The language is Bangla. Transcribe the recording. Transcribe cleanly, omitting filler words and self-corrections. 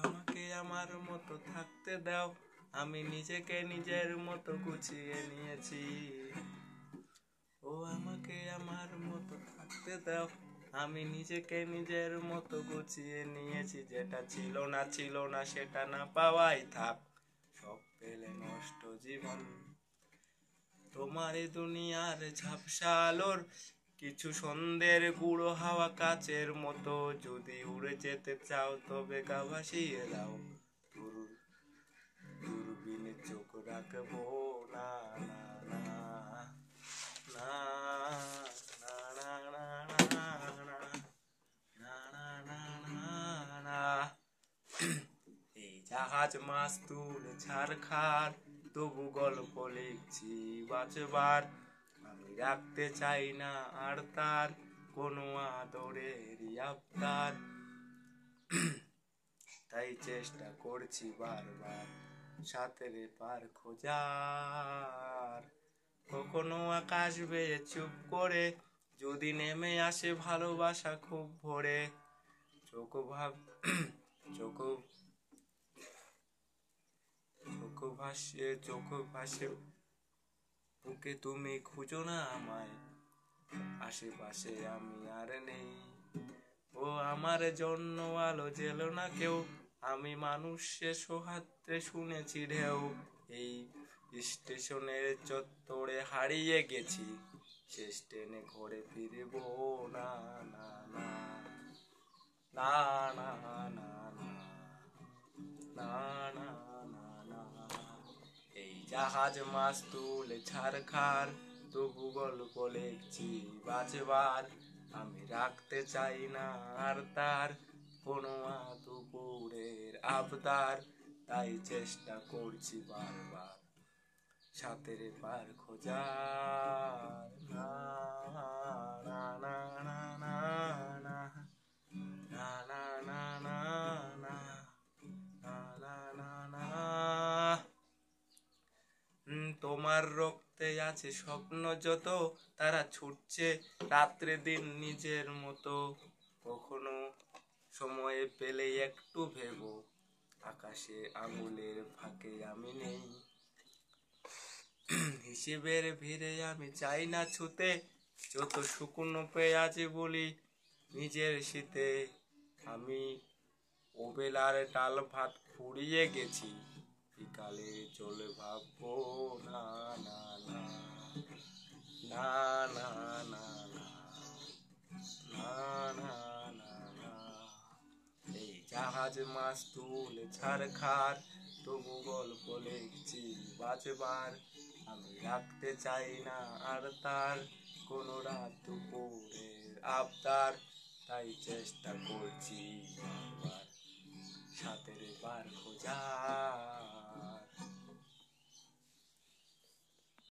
আমাকে আমার মতো থাকতে দাও, আমি নিজেকে নিজের মতো গুছিয়ে নিয়েছি। ও আমাকে আমার মতো থাকতে দাও, আমি নিজেকে নিজের মতো গুছিয়ে নিয়েছি। যেটা ছিল না সেটা না পাওয়াই থাক, সব পেলে নষ্ট জীবন। তোমার এই দুনিয়ার ঝাপসা আলোর কিছু সন্ধ্যের গুঁড়ো হাওয়া কাচের মতো, যদি উড়ে যেতে চাও তবে গা ভাসিয়ে দাও। দূরবীনে চোখ রাখবো না, না, না, না, না, না, না, না, না, না, না, না। এই জাহাজ মাস্তুল ছারখার, তবু গল্প লিখছি বাঁচবার। আমি রাখতে চাই না আর তার কোনো আদরের আবদার, তাই চেষ্টা করছি বারবার সাঁতরে পার খোঁজার। কখনো আকাশ বেয়ে চুপ করে যদি নেমে আসে ভালোবাসা খুব ভোরে, চোখ ভাব চোখ চোখ ভাসে বুকে, তুমি খুঁজো না আমায়, আশেপাশে আমি আর নেই। ও আমার জন্য আলো জেলো না কেউ, আমি মানুষের সোহাত্রে শুনেছি ঢেউ। এই স্টেশনের চত্বরে হারিয়ে গেছি, শেষ ট্রেনে ঘরে ফিরবো না, না, না, না, না, না, না, না, না, না। এই জাহাজ মাস্তুল ছারখার, তবু গল্প লিখছি বাঁচবার। আমি রাখতে চাই না আর তার কোনো দুপুরের আবদার, তাই চেষ্টা করছি বারবার সাঁতরে পার খোঁজার। না, না, না, না, না, না, না, না, না, না, না, না, না, না। তোমার রক্তে আছে স্বপ্ন যত, তারা ছুটছে রাত্রে দিন নিজের মতো। কখনো সময় পেলে একটু ভেবো, আকাশে আঙুলের ফাঁকে আমি নেই। হিসেবের ভিড়ে আমি চাই না ছুতে, যত শুকনো পেঁয়াজ বলি নিজের শীতে। আমি ওবেলার ডাল ভাত ফুরিয়ে গেছি, বিকালে চলে ভাববো না, না, না, না, না, না, না, না, না, না। এই জাহাজ মাস্তুল ছারখার, তবু গল্প লিখছি বাঁচবার। আমি রাখতে চাই না আর তার কোনো রাত দুপুরের আবদার, তাই চেষ্টা করছি বারবার সাঁতরে পার খোঁজার।